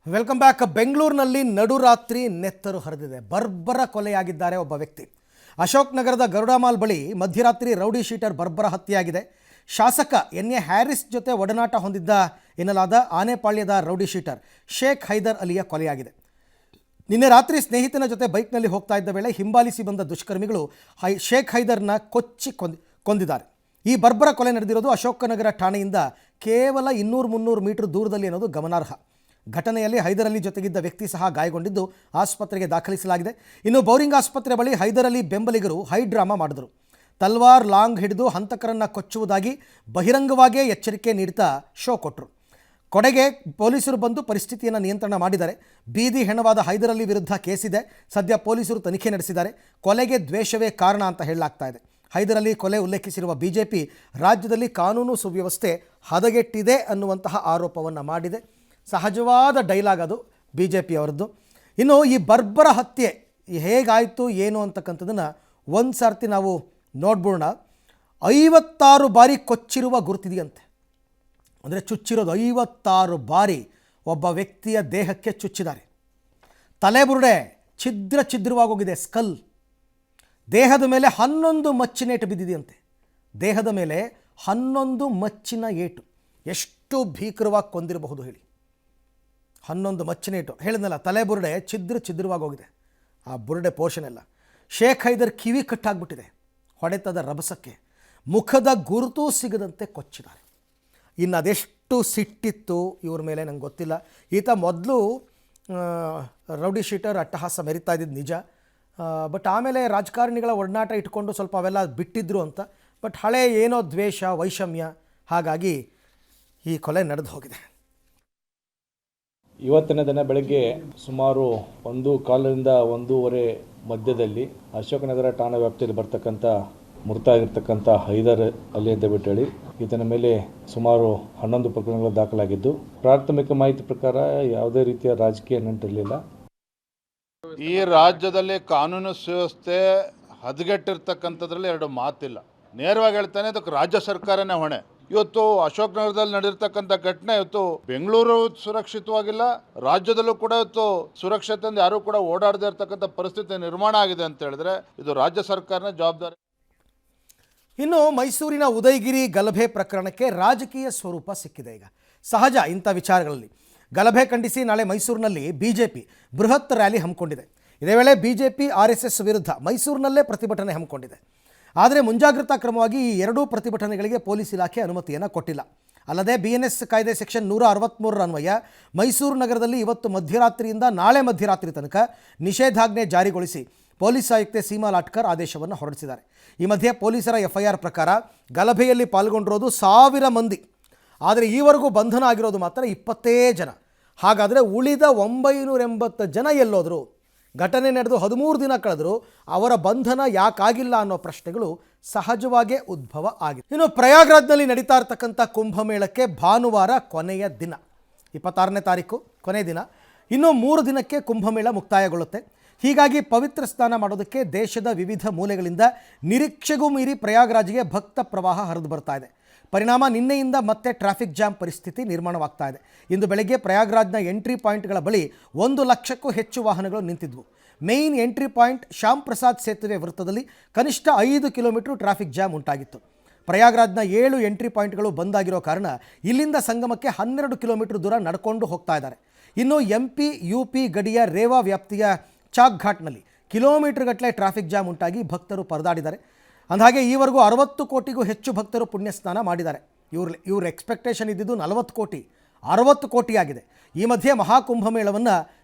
Welcome back. ಬೆಂಗಳೂರಿನಲ್ಲಿ ನಡುರಾತ್ರಿ ನೆತ್ತರು ಹರಿದಿದೆ. ಬರ್ಬರ ಕೊಲೆಯಾಗಿದ್ದಾರೆ ಒಬ್ಬ ವ್ಯಕ್ತಿ. ಅಶೋಕ್ ನಗರದ ಗರುಡಮಾಲ್ ಬಳಿ ಮಧ್ಯರಾತ್ರಿ ರೌಡಿ ಶೀಟರ್ ಬರ್ಬರ ಹತ್ಯೆಯಾಗಿದೆ. ಶಾಸಕ ಎನ್ ಎ ಹ್ಯಾರಿಸ್ ಜೊತೆ ಒಡನಾಟ ಹೊಂದಿದ್ದ ಎನ್ನಲಾದ ಆನೆಪಾಳ್ಯದ ರೌಡಿ ಶೀಟರ್ ಶೇಖ್ ಹೈದರ್ ಅಲಿಯ ಕೊಲೆಯಾಗಿದೆ. ನಿನ್ನೆ ರಾತ್ರಿ ಸ್ನೇಹಿತನ ಜೊತೆ ಬೈಕ್ನಲ್ಲಿ ಹೋಗ್ತಾ ಇದ್ದ ವೇಳೆ ಹಿಂಬಾಲಿಸಿ ಬಂದ ದುಷ್ಕರ್ಮಿಗಳು ಶೇಖ್ ಹೈದರ್ನ ಕೊಚ್ಚಿ ಕೊಂದಿದ್ದಾರೆ. ಈ ಬರ್ಬರ ಕೊಲೆ ನಡೆದಿರೋದು ಅಶೋಕನಗರ ಠಾಣೆಯಿಂದ ಕೇವಲ 200-300 ಮೀಟರ್ ದೂರದಲ್ಲಿ ಅನ್ನೋದು ಗಮನಾರ್ಹ. ಘಟನೆಯಲ್ಲಿ ಹೈದರ್ ಅಲಿ ಜೊತೆಗಿದ್ದ ವ್ಯಕ್ತಿ ಸಹ ಗಾಯಗೊಂಡಿದ್ದು ಆಸ್ಪತ್ರೆಗೆ ದಾಖಲಿಸಲಾಗಿದೆ. ಇನ್ನು ಬೌರಿಂಗ್ ಆಸ್ಪತ್ರೆ ಬಳಿ ಹೈದರ್ ಅಲಿ ಬೆಂಬಲಿಗರು ಹೈ ಡ್ರಾಮಾ ಮಾಡಿದರು. ತಲ್ವಾರ್ ಲಾಂಗ್ ಹಿಡಿದು ಹಂತಕರನ್ನು ಕೊಚ್ಚುವುದಾಗಿ ಬಹಿರಂಗವಾಗಿಯೇ ಎಚ್ಚರಿಕೆ ನೀಡುತ್ತಾ ಶೋ ಕೊಟ್ಟರು. ಕೊಡೆಗೆ ಪೊಲೀಸರು ಬಂದು ಪರಿಸ್ಥಿತಿಯನ್ನು ನಿಯಂತ್ರಣ ಮಾಡಿದ್ದಾರೆ. ಬೀದಿ ಹೆಣವಾದ ಹೈದರ್ ಅಲಿ ವಿರುದ್ಧ ಕೇಸಿದೆ. ಸದ್ಯ ಪೊಲೀಸರು ತನಿಖೆ ನಡೆಸಿದ್ದಾರೆ. ಕೊಲೆಗೆ ದ್ವೇಷವೇ ಕಾರಣ ಅಂತ ಹೇಳಲಾಗ್ತಾ ಇದೆ. ಹೈದರ್ ಅಲಿ ಕೊಲೆ ಉಲ್ಲೇಖಿಸಿರುವ ಬಿಜೆಪಿ ರಾಜ್ಯದಲ್ಲಿ ಕಾನೂನು ಸುವ್ಯವಸ್ಥೆ ಹದಗೆಟ್ಟಿದೆ ಅನ್ನುವಂತಹ ಆರೋಪವನ್ನು ಮಾಡಿದೆ. ಸಹಜವಾದ ಡೈಲಾಗ್ ಅದು ಬಿಜೆಪಿ ಅವರದ್ದು. ಇನ್ನು ಈ ಬರ್ಬರ ಹತ್ಯೆ ಹೇಗಾಯಿತು ಏನು ಅಂತಕ್ಕಂಥದ್ದನ್ನು ಒಂದು ಸರ್ತಿ ನಾವು ನೋಡ್ಬೋಣ. 56 ಬಾರಿ ಕೊಚ್ಚಿರುವ ಗುರುತಿದೆಯಂತೆ. ಅಂದರೆ ಚುಚ್ಚಿರೋದು 56 ಬಾರಿ ಒಬ್ಬ ವ್ಯಕ್ತಿಯ ದೇಹಕ್ಕೆ ಚುಚ್ಚಿದ್ದಾರೆ. ತಲೆಬುರುಡೆ ಛಿದ್ರವಾಗೋಗಿದೆ. ಸ್ಕಲ್ ದೇಹದ ಮೇಲೆ 11 ಮಚ್ಚಿನ ಏಟು ಬಿದ್ದಿದೆಯಂತೆ. ದೇಹದ ಮೇಲೆ 11 ಮಚ್ಚಿನ ಏಟು. ಎಷ್ಟು ಭೀಕರವಾಗಿ ಕೊಂದಿರಬಹುದು ಹೇಳಿ. 11 ಮಚ್ಚಿನ ಏಟು ಹೇಳಿದ್ನಲ್ಲ. ತಲೆಬುರುಡೆ ಛಿದ್ರವಾಗೋಗಿದೆ ಆ ಬುರುಡೆ ಪೋರ್ಷನ್ ಎಲ್ಲ. ಶೇಖ್ ಹೈದರ್ ಕಿವಿ ಕಟ್ಟಾಗ್ಬಿಟ್ಟಿದೆ ಹೊಡೆತದ ರಭಸಕ್ಕೆ. ಮುಖದ ಗುರುತೂ ಸಿಗದಂತೆ ಕೊಚ್ಚಿದ್ದಾರೆ. ಇನ್ನು ಅದೆಷ್ಟು ಸಿಟ್ಟಿತ್ತು ಇವ್ರ ಮೇಲೆ ನಂಗೆ ಗೊತ್ತಿಲ್ಲ. ಈತ ಮೊದಲು ರೌಡಿ ಶೀಟರ್ ಅಟ್ಟಹಾಸ ಮೆರಿತಾ ಇದ್ದಿದ್ದು ನಿಜ. ಬಟ್ ಆಮೇಲೆ ರಾಜಕಾರಣಿಗಳ ಒಡನಾಟ ಇಟ್ಕೊಂಡು ಸ್ವಲ್ಪ ಅವೆಲ್ಲ ಬಿಟ್ಟಿದ್ರು ಅಂತ. ಬಟ್ ಹಳೆ ಏನೋ ದ್ವೇಷ ವೈಷಮ್ಯ, ಹಾಗಾಗಿ ಈ ಕೊಲೆ ನಡೆದು ಹೋಗಿದೆ. ಇವತ್ತಿನ ದಿನ ಬೆಳಗ್ಗೆ ಸುಮಾರು 1:15ರಿಂದ 1:30 ಮಧ್ಯದಲ್ಲಿ ಅಶೋಕನಗರ ಠಾಣಾ ವ್ಯಾಪ್ತಿಯಲ್ಲಿ ಬರ್ತಕ್ಕಂಥ ಮೃತರಾಗಿರ್ತಕ್ಕಂಥ ಹೈದರ್ ಅಲಿ ಅಂತ ಬಿಟ್ಟು ಹೇಳಿ ಈತನ ಮೇಲೆ ಸುಮಾರು 11 ಪ್ರಕರಣಗಳು ದಾಖಲಾಗಿದ್ದು, ಪ್ರಾಥಮಿಕ ಮಾಹಿತಿ ಪ್ರಕಾರ ಯಾವುದೇ ರೀತಿಯ ರಾಜಕೀಯ ನಂಟಿರಲಿಲ್ಲ. ಈ ರಾಜ್ಯದಲ್ಲಿ ಕಾನೂನು ಸುವ್ಯವಸ್ಥೆ ಹದಗೆಟ್ಟಿರ್ತಕ್ಕಂಥದ್ರಲ್ಲಿ ಎರಡು ಮಾತಿಲ್ಲ. ನೇರವಾಗಿ ಹೇಳ್ತಾನೆ, ಅದಕ್ಕೆ ರಾಜ್ಯ ಸರ್ಕಾರನೇ ಹೊಣೆ. ಇವತ್ತು ಅಶೋಕ್ ನಗರದಲ್ಲಿ ನಡೆದಿರ್ತಕ್ಕಂಥ ಘಟನೆ, ಇವತ್ತು ಬೆಂಗಳೂರು ಸುರಕ್ಷಿತವಾಗಿಲ್ಲ, ರಾಜ್ಯದಲ್ಲೂ ಕೂಡ ಇವತ್ತು ಸುರಕ್ಷತೆಯಿಂದ ಯಾರೂ ಕೂಡ ಓಡಾಡದೇ ಇರತಕ್ಕಂಥ ಪರಿಸ್ಥಿತಿ ನಿರ್ಮಾಣ ಆಗಿದೆ ಅಂತ ಹೇಳಿದ್ರೆ ಇದು ರಾಜ್ಯ ಸರ್ಕಾರನೇ ಜವಾಬ್ದಾರಿ. ಇನ್ನು ಮೈಸೂರಿನ ಉದಯಗಿರಿ ಗಲಭೆ ಪ್ರಕರಣಕ್ಕೆ ರಾಜಕೀಯ ಸ್ವರೂಪ ಸಿಕ್ಕಿದೆ. ಈಗ ಸಹಜ ಇಂಥ ವಿಚಾರಗಳಲ್ಲಿ ಗಲಭೆ ಖಂಡಿಸಿ ನಾಳೆ ಮೈಸೂರಿನಲ್ಲಿ ಬಿಜೆಪಿ ಬೃಹತ್ ರ್ಯಾಲಿ ಹಮ್ಮಿಕೊಂಡಿದೆ. ಇದೇ ವೇಳೆ ಬಿಜೆಪಿ RSS ವಿರುದ್ಧ ಮೈಸೂರಿನಲ್ಲೇ ಪ್ರತಿಭಟನೆ ಹಮ್ಮಿಕೊಂಡಿದೆ. ಆದರೆ ಮುಂಜಾಗ್ರತಾ ಕ್ರಮವಾಗಿ ಈ ಎರಡೂ ಪ್ರತಿಭಟನೆಗಳಿಗೆ ಪೊಲೀಸ್ ಇಲಾಖೆ ಅನುಮತಿಯನ್ನು ಕೊಟ್ಟಿಲ್ಲ. ಅಲ್ಲದೆ BNS ಕಾಯ್ದೆ ಸೆಕ್ಷನ್ 163 ಅನ್ವಯ ಮೈಸೂರು ನಗರದಲ್ಲಿ ಇವತ್ತು ಮಧ್ಯರಾತ್ರಿಯಿಂದ ನಾಳೆ ಮಧ್ಯರಾತ್ರಿ ತನಕ ನಿಷೇಧಾಜ್ಞೆ ಜಾರಿಗೊಳಿಸಿ ಪೊಲೀಸ್ ಆಯುಕ್ತೆ ಸೀಮಾ ಲಾಟ್ಕರ್ ಆದೇಶವನ್ನು ಹೊರಡಿಸಿದ್ದಾರೆ. ಈ ಮಧ್ಯೆ ಪೊಲೀಸರ FIR ಪ್ರಕಾರ ಗಲಭೆಯಲ್ಲಿ ಪಾಲ್ಗೊಂಡಿರೋದು 1000 ಮಂದಿ. ಆದರೆ ಈವರೆಗೂ ಬಂಧನ ಆಗಿರೋದು ಮಾತ್ರ 20 ಜನ. ಹಾಗಾದರೆ ಉಳಿದ 980 ಜನ ಎಲ್ಲೋದ್ರು? ಘಟನೆ ನಡೆದು 13 ದಿನ ಕಳೆದರೂ ಅವರ ಬಂಧನ ಯಾಕಾಗಿಲ್ಲ ಅನ್ನೋ ಪ್ರಶ್ನೆಗಳು ಸಹಜವಾಗೇ ಉದ್ಭವ ಆಗಿದೆ. ಇನ್ನು ಪ್ರಯಾಗ್ರಾಜ್ನಲ್ಲಿ ನಡೀತಾ ಇರತಕ್ಕಂಥ ಕುಂಭಮೇಳಕ್ಕೆ ಭಾನುವಾರ ಕೊನೆಯ ದಿನ, 26ನೇ ತಾರೀಕು ಕೊನೆಯ ದಿನ. ಇನ್ನೂ 3 ದಿನಕ್ಕೆ ಕುಂಭಮೇಳ ಮುಕ್ತಾಯಗೊಳ್ಳುತ್ತೆ. ಹೀಗಾಗಿ ಪವಿತ್ರ ಸ್ನಾನ ಮಾಡೋದಕ್ಕೆ ದೇಶದ ವಿವಿಧ ಮೂಲೆಗಳಿಂದ ನಿರೀಕ್ಷೆಗೂ ಮೀರಿ ಪ್ರಯಾಗ್ರಾಜ್ಗೆ ಭಕ್ತ ಪ್ರವಾಹ ಹರಿದು ಬರ್ತಾ ಇದೆ. ಪರಿಣಾಮ ನಿನ್ನೆಯಿಂದ ಮತ್ತೆ ಟ್ರಾಫಿಕ್ ಜಾಮ್ ಪರಿಸ್ಥಿತಿ ನಿರ್ಮಾಣವಾಗ್ತಾ ಇದೆ. ಇಂದು ಬೆಳಗ್ಗೆ ಪ್ರಯಾಗ್ರಾಜ್ನ ಎಂಟ್ರಿ ಪಾಯಿಂಟ್ಗಳ ಬಳಿ 1 ಲಕ್ಷಕ್ಕೂ ಹೆಚ್ಚು ವಾಹನಗಳು ನಿಂತಿದ್ವು. Main entry point Shyam Prasad ಸೇತುವೆ ವೃತ್ತದಲ್ಲಿ ಕನಿಷ್ಠ 5 ಕಿಲೋಮೀಟರ್ ಟ್ರಾಫಿಕ್ ಜಾಮ್ ಉಂಟಾಗಿತ್ತು. ಪ್ರಯಾಗ್ರಾಜ್ನ 7 ಎಂಟ್ರಿ ಪಾಯಿಂಟ್ಗಳು ಬಂದಾಗಿರೋ ಕಾರಣ ಇಲ್ಲಿಂದ ಸಂಗಮಕ್ಕೆ 12 ಕಿಲೋಮೀಟರ್ ದೂರ ನಡ್ಕೊಂಡು ಹೋಗ್ತಾ ಇದ್ದಾರೆ. ಇನ್ನು MP UP ಗಡಿಯ ರೇವಾ ವ್ಯಾಪ್ತಿಯ ಚಾಕ್ ಘಾಟ್ನಲ್ಲಿ ಕಿಲೋಮೀಟರ್ ಗಟ್ಟಲೆ ಟ್ರಾಫಿಕ್ ಜಾಮ್ ಉಂಟಾಗಿ ಭಕ್ತರು ಪರದಾಡಿದ್ದಾರೆ. ಅಂದಹಾಗೆ ಈವರೆಗೂ 60 ಕೋಟಿಗೂ ಹೆಚ್ಚು ಭಕ್ತರು ಪುಣ್ಯಸ್ನಾನ ಮಾಡಿದ್ದಾರೆ. ಇವ್ರ ಎಕ್ಸ್ಪೆಕ್ಟೇಷನ್ ಇದ್ದಿದ್ದು 40 ಕೋಟಿ, 60 ಕೋಟಿ ಆಗಿದೆ. ಈ ಮಧ್ಯೆ ಮಹಾಕುಂಭಮೇಳವನ್ನು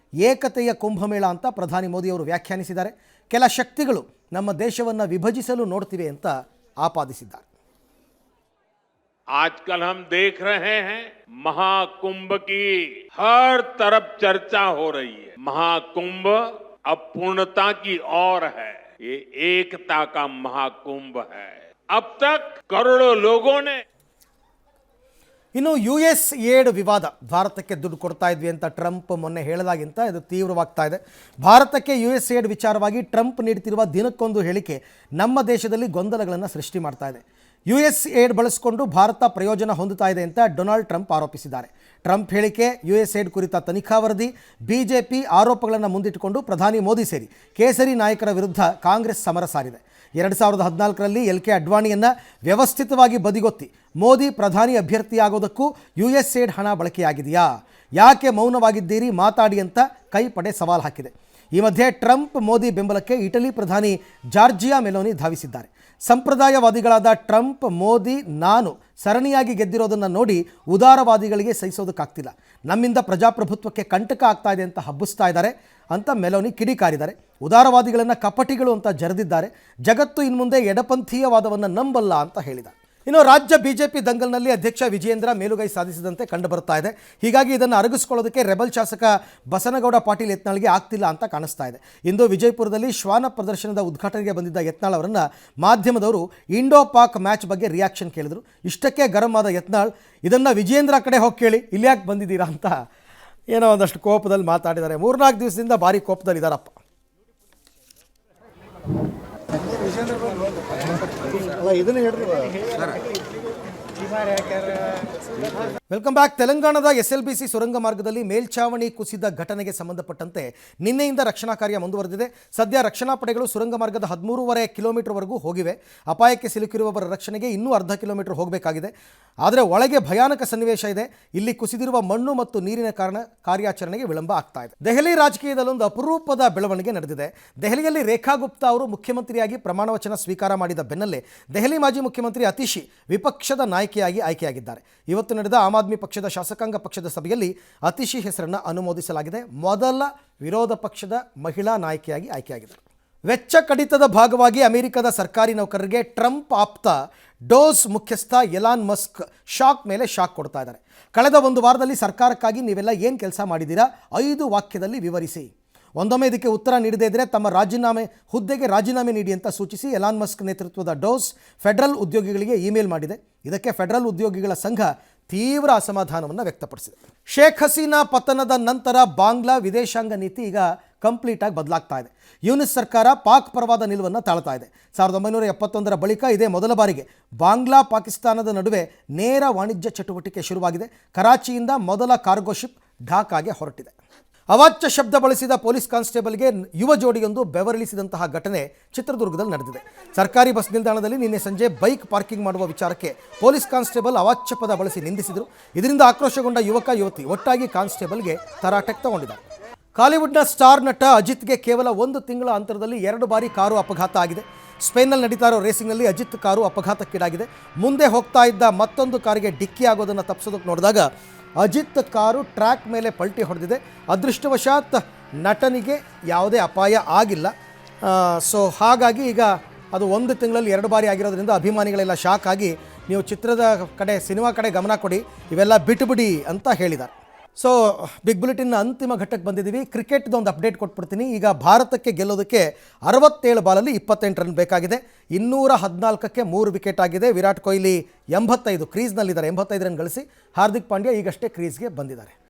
ಏಕತೆಯ ಕುಂಭಮೇಳ ಅಂತ ಪ್ರಧಾನಿ ಮೋದಿಯವರು ವ್ಯಾಖ್ಯಾನಿಸಿದ್ದಾರೆ. ಕೆಲ ಶಕ್ತಿಗಳು ನಮ್ಮ ದೇಶವನ್ನು ವಿಭಜಿಸಲು ನೋಡ್ತಿವೆ ಅಂತ ಆಪಾದಿಸಿದ್ದಾರೆ. आजकल हम देख रहे हैं महाकुंभ की हर तरफ चर्चा हो रही है. महाकुंभ अब पूर्णता की ओर है. ये एकता का महाकुंभ है. अब तक करोड़ों लोगों ने ಇನ್ನು USAID ವಿವಾದ, ಭಾರತಕ್ಕೆ ದುಡ್ಡು ಕೊಡ್ತಾ ಇದ್ವಿ ಅಂತ ಟ್ರಂಪ್ ಮೊನ್ನೆ ಹೇಳಿದಾಗಿಂತ ಇದು ತೀವ್ರವಾಗ್ತಾ ಇದೆ. ಭಾರತಕ್ಕೆ USAID ವಿಚಾರವಾಗಿ ಟ್ರಂಪ್ ನೀಡ್ತಿರುವ ದಿನಕ್ಕೊಂದು ಹೇಳಿಕೆ ನಮ್ಮ ದೇಶದಲ್ಲಿ ಗೊಂದಲಗಳನ್ನು ಸೃಷ್ಟಿ ಮಾಡ್ತಾ ಇದೆ. USAID ಬಳಸಿಕೊಂಡು ಭಾರತ ಪ್ರಯೋಜನ ಹೊಂದುತ್ತಾ ಇದೆ ಅಂತ ಡೊನಾಲ್ಡ್ ಟ್ರಂಪ್ ಆರೋಪಿಸಿದ್ದಾರೆ. ಟ್ರಂಪ್ ಹೇಳಿಕೆ, USAID ಕುರಿತ ತನಿಖಾ ವರದಿ, ಬಿಜೆಪಿ ಆರೋಪಗಳನ್ನು ಮುಂದಿಟ್ಟುಕೊಂಡು ಪ್ರಧಾನಿ ಮೋದಿ ಸೇರಿ ಕೇಸರಿ ನಾಯಕರ ವಿರುದ್ಧ ಕಾಂಗ್ರೆಸ್ ಸಮರ ಸಾರಿದೆ. 2014ರಲ್ಲಿ LK ಅಡ್ವಾಣಿಯನ್ನು ವ್ಯವಸ್ಥಿತವಾಗಿ ಬದಿಗೊತ್ತಿ ಮೋದಿ ಪ್ರಧಾನಿ ಅಭ್ಯರ್ಥಿಯಾಗೋದಕ್ಕೂ USAID ಹಣ ಬಳಕೆಯಾಗಿದೆಯಾ, ಯಾಕೆ ಮೌನವಾಗಿದ್ದೀರಿ, ಮಾತಾಡಿ ಅಂತ ಕೈಪಡೆ ಸವಾಲು ಹಾಕಿದೆ. ಈ ಮಧ್ಯೆ ಟ್ರಂಪ್ ಮೋದಿ ಬೆಂಬಲಕ್ಕೆ ಇಟಲಿ ಪ್ರಧಾನಿ ಜಾರ್ಜಿಯಾ ಮೆಲೋನಿ ಧಾವಿಸಿದ್ದಾರೆ. ಸಂಪ್ರದಾಯವಾದಿಗಳಾದ ಟ್ರಂಪ್, ಮೋದಿ, ನಾನು ಸರಣಿಯಾಗಿ ಗೆದ್ದಿರೋದನ್ನು ನೋಡಿ ಉದಾರವಾದಿಗಳಿಗೆ ಸಹಿಸೋದಕ್ಕಾಗ್ತಿಲ್ಲ, ನಮ್ಮಿಂದ ಪ್ರಜಾಪ್ರಭುತ್ವಕ್ಕೆ ಕಂಟಕ ಆಗ್ತಾ ಇದೆ ಅಂತ ಹಬ್ಬಿಸ್ತಾ ಇದ್ದಾರೆ ಅಂತ ಮೆಲೋನಿ ಕಿಡಿಕಾರಿದ್ದಾರೆ. ಉದಾರವಾದಿಗಳನ್ನು ಕಪಟಿಗಳು ಅಂತ ಜರೆದಿದ್ದಾರೆ. ಜಗತ್ತು ಇನ್ಮುಂದೆ ಎಡಪಂಥೀಯವಾದವನ್ನು ನಂಬಲ್ಲ ಅಂತ ಹೇಳಿದ್ದಾರೆ. ಇನ್ನು ರಾಜ್ಯ ಬಿಜೆಪಿ ದಂಗಲ್ನಲ್ಲಿ ಅಧ್ಯಕ್ಷ ವಿಜಯೇಂದ್ರ ಮೇಲುಗೈ ಸಾಧಿಸಿದಂತೆ ಕಂಡುಬರುತ್ತಾ ಇದೆ. ಹೀಗಾಗಿ ಇದನ್ನು ಅರಗಿಸ್ಕೊಳ್ಳೋದಕ್ಕೆ ರೆಬಲ್ ಶಾಸಕ ಬಸನಗೌಡ ಪಾಟೀಲ್ ಯತ್ನಾಳ್ಗೆ ಆಗ್ತಿಲ್ಲ ಅಂತ ಕಾಣಿಸ್ತಾ ಇದೆ. ಇಂದು ವಿಜಯಪುರದಲ್ಲಿ ಶ್ವಾನ ಪ್ರದರ್ಶನದ ಉದ್ಘಾಟನೆಗೆ ಬಂದಿದ್ದ ಯತ್ನಾಳ್ ಅವರನ್ನು ಮಾಧ್ಯಮದವರು ಇಂಡೋ ಪಾಕ್ ಮ್ಯಾಚ್ ಬಗ್ಗೆ ರಿಯಾಕ್ಷನ್ ಕೇಳಿದರು. ಇಷ್ಟಕ್ಕೆ ಗರಂ ಆದ ಯತ್ನಾಳ್, ಇದನ್ನು ವಿಜಯೇಂದ್ರ ಕಡೆ ಹೋಗಿ ಕೇಳಿ, ಇಲ್ಲಿ ಯಾಕೆ ಬಂದಿದ್ದೀರಾ ಅಂತ ಏನೋ ಒಂದಷ್ಟು ಕೋಪದಲ್ಲಿ ಮಾತಾಡಿದ್ದಾರೆ. 3-4 ದಿವಸದಿಂದ ಭಾರಿ ಕೋಪದಲ್ಲಿದ್ದಾರಪ್ಪ. Welcome back. ತೆಲಂಗಾಣದ SLBC ಸುರಂಗ ಮಾರ್ಗದಲ್ಲಿ ಮೇಲ್ಛಾವಣಿ ಕುಸಿದ ಘಟನೆಗೆ ಸಂಬಂಧಪಟ್ಟಂತೆ ನಿನ್ನೆಯಿಂದ ರಕ್ಷಣಾ ಕಾರ್ಯ ಮುಂದುವರೆದಿದೆ. ಸದ್ಯ ರಕ್ಷಣಾ ಪಡೆಗಳು ಸುರಂಗ ಮಾರ್ಗದ 13.5 ಕಿಲೋಮೀಟರ್ವರೆಗೂ ಹೋಗಿವೆ. ಅಪಾಯಕ್ಕೆ ಸಿಲುಕಿರುವವರ ರಕ್ಷಣೆಗೆ ಇನ್ನೂ ಅರ್ಧ ಕಿಲೋಮೀಟರ್ ಹೋಗಬೇಕಾಗಿದೆ. ಆದರೆ ಒಳಗೆ ಭಯಾನಕ ಸನ್ನಿವೇಶ ಇದೆ. ಇಲ್ಲಿ ಕುಸಿದಿರುವ ಮಣ್ಣು ಮತ್ತು ನೀರಿನ ಕಾರಣ ಕಾರ್ಯಾಚರಣೆಗೆ ವಿಳಂಬ ಆಗ್ತಾ ಇದೆ. ದೆಹಲಿ ರಾಜಕೀಯದಲ್ಲೊಂದು ಅಪರೂಪದ ಬೆಳವಣಿಗೆ ನಡೆದಿದೆ. ದೆಹಲಿಯಲ್ಲಿ ರೇಖಾ ಗುಪ್ತಾ ಅವರು ಮುಖ್ಯಮಂತ್ರಿಯಾಗಿ ಪ್ರಮಾಣ ವಚನ ಸ್ವೀಕಾರ ಮಾಡಿದ ಬೆನ್ನಲ್ಲೇ ದೆಹಲಿ ಮಾಜಿ ಮುಖ್ಯಮಂತ್ರಿ ಅತಿಶಿ ವಿಪಕ್ಷದ ನಾಯಕಿಯಾಗಿ ಆಯ್ಕೆಯಾಗಿದ್ದಾರೆ. ಇವತ್ತು ನಡೆದ ಆಮ್ ಆದ್ಮಿ ಪಕ್ಷದ ಶಾಸಕಾಂಗ ಪಕ್ಷದ ಸಭೆಯಲ್ಲಿ ಅತಿಶಿ ಹೆಸರನ್ನು ಅನುಮೋದಿಸಲಾಗಿದೆ. ಮೊದಲ ವಿರೋಧ ಪಕ್ಷದ ಮಹಿಳಾ ನಾಯಕಿಯಾಗಿ ಆಯ್ಕೆಯಾಗಿದ್ದಾರೆ. ವೆಚ್ಚ ಕಡಿತದ ಭಾಗವಾಗಿ ಅಮೆರಿಕದ ಸರ್ಕಾರಿ ನೌಕರರಿಗೆ ಟ್ರಂಪ್ ಆಪ್ತ ಡೋಸ್ ಮುಖ್ಯಸ್ಥ ಎಲಾನ್ ಮಸ್ಕ್ ಶಾಕ್ ಮೇಲೆ ಶಾಕ್ ಕೊಡ್ತಾ ಇದ್ದಾರೆ. ಕಳೆದ ಒಂದು ವಾರದಲ್ಲಿ ಸರ್ಕಾರಕ್ಕಾಗಿ ನೀವೆಲ್ಲ ಏನು ಕೆಲಸ ಮಾಡಿದ್ದೀರಾ, 5 ವಾಕ್ಯದಲ್ಲಿ ವಿವರಿಸಿ. ಒಂದೊಮ್ಮೆ ಇದಕ್ಕೆ ಉತ್ತರ ನೀಡದೇ ಇದ್ದರೆ ತಮ್ಮ ಹುದ್ದೆಗೆ ರಾಜೀನಾಮೆ ನೀಡಿ ಅಂತ ಸೂಚಿಸಿ ಎಲಾನ್ ಮಸ್ಕ್ ನೇತೃತ್ವದ ಡೋಸ್ ಫೆಡರಲ್ ಉದ್ಯೋಗಿಗಳಿಗೆ ಇಮೇಲ್ ಮಾಡಿದೆ. ಇದಕ್ಕೆ ಫೆಡರಲ್ ಉದ್ಯೋಗಿಗಳ ಸಂಘ ತೀವ್ರ ಅಸಮಾಧಾನವನ್ನು ವ್ಯಕ್ತಪಡಿಸಿದೆ. ಶೇಖ್ ಹಸೀನಾ ಪತನದ ನಂತರ ಬಾಂಗ್ಲಾ ವಿದೇಶಾಂಗ ನೀತಿ ಈಗ ಕಂಪ್ಲೀಟಾಗಿ ಬದಲಾಗ್ತಾ ಇದೆ. ಯೂನಿಸ್ ಸರ್ಕಾರ ಪಾಕ್ ಪರವಾದ ನಿಲುವನ್ನು ತಾಳ್ತಾ ಇದೆ. 1971ರ ಬಳಿಕ ಇದೇ ಮೊದಲ ಬಾರಿಗೆ ಬಾಂಗ್ಲಾ ಪಾಕಿಸ್ತಾನದ ನಡುವೆ ನೇರ ವಾಣಿಜ್ಯ ಚಟುವಟಿಕೆ ಶುರುವಾಗಿದೆ. ಕರಾಚಿಯಿಂದ ಮೊದಲ ಕಾರ್ಗೋ ಶಿಪ್ ಢಾಕಾಗೆ ಹೊರಟಿದೆ. ಅವಾಚ್ಯ ಶಬ್ದ ಬಳಸಿದ ಪೊಲೀಸ್ ಕಾನ್ಸ್ಟೇಬಲ್ಗೆ ಯುವ ಜೋಡಿಯೊಂದು ಬೆವರಿಳಿಸಿದಂತಹ ಘಟನೆ ಚಿತ್ರದುರ್ಗದಲ್ಲಿ ನಡೆದಿದೆ. ಸರ್ಕಾರಿ ಬಸ್ ನಿಲ್ದಾಣದಲ್ಲಿ ನಿನ್ನೆ ಸಂಜೆ ಬೈಕ್ ಪಾರ್ಕಿಂಗ್ ಮಾಡುವ ವಿಚಾರಕ್ಕೆ ಪೊಲೀಸ್ ಕಾನ್ಸ್ಟೇಬಲ್ ಅವಾಚ್ಯ ಪದ ಬಳಸಿ ನಿಂದಿಸಿದರು. ಇದರಿಂದ ಆಕ್ರೋಶಗೊಂಡ ಯುವಕ ಯುವತಿ ಒಟ್ಟಾಗಿ ಕಾನ್ಸ್ಟೇಬಲ್ಗೆ ತರಾಟೆಗೆ ತಗೊಂಡಿದ್ದಾರೆ. ಕಾಲಿವುಡ್ನ ಸ್ಟಾರ್ ನಟ ಅಜಿತ್ಗೆ ಕೇವಲ 1 ತಿಂಗಳ ಅಂತರದಲ್ಲಿ 2 ಬಾರಿ ಕಾರು ಅಪಘಾತ ಆಗಿದೆ. ಸ್ಪೇನ್ನಲ್ಲಿ ನಡೀತಾ ಇರೋ ರೇಸಿಂಗ್ನಲ್ಲಿ ಅಜಿತ್ ಕಾರು ಅಪಘಾತಕ್ಕೀಡಾಗಿದೆ. ಮುಂದೆ ಹೋಗ್ತಾ ಇದ್ದ ಮತ್ತೊಂದು ಕಾರಿಗೆ ಡಿಕ್ಕಿ ಆಗೋದನ್ನು ತಪ್ಪಿಸೋದಕ್ಕೆ ನೋಡಿದಾಗ ಅಜಿತ್ ಕಾರು ಟ್ರ್ಯಾಕ್ ಮೇಲೆ ಪಲ್ಟಿ ಹೊಡೆದಿದೆ. ಅದೃಷ್ಟವಶಾತ್ ನಟನಿಗೆ ಯಾವುದೇ ಅಪಾಯ ಆಗಿಲ್ಲ. ಸೊ ಹಾಗಾಗಿ ಈಗ ಅದು 1 ತಿಂಗಳಲ್ಲಿ 2 ಬಾರಿ ಆಗಿರೋದ್ರಿಂದ ಅಭಿಮಾನಿಗಳೆಲ್ಲ ಶಾಕ್ ಆಗಿ, ನೀವು ಚಿತ್ರದ ಕಡೆ, ಸಿನಿಮಾ ಕಡೆ ಗಮನ ಕೊಡಿ, ಇವೆಲ್ಲ ಬಿಟ್ಟುಬಿಡಿ ಅಂತ ಹೇಳಿದ್ದಾರೆ. ಸೊ ಬಿಗ್ ಬುಲೆಟಿನ್ನ ಅಂತಿಮ ಘಟ್ಟಕ್ಕೆ ಬಂದಿದ್ದೀವಿ. ಕ್ರಿಕೆಟ್ದೊಂದು ಅಪ್ಡೇಟ್ ಕೊಟ್ಬಿಡ್ತೀನಿ. ಈಗ ಭಾರತಕ್ಕೆ ಗೆಲ್ಲೋದಕ್ಕೆ 67 ಬಾಲಲ್ಲಿ 28 ರನ್ ಬೇಕಾಗಿದೆ. 214ಕ್ಕೆ 3 ವಿಕೆಟ್ ಆಗಿದೆ. ವಿರಾಟ್ ಕೊಹ್ಲಿ 85 ಕ್ರೀಸ್ನಲ್ಲಿದ್ದಾರೆ. 85 ರನ್ ಗಳಿಸಿ ಹಾರ್ದಿಕ್ ಪಾಂಡ್ಯ ಈಗಷ್ಟೇ ಕ್ರೀಸ್ಗೆ ಬಂದಿದ್ದಾರೆ.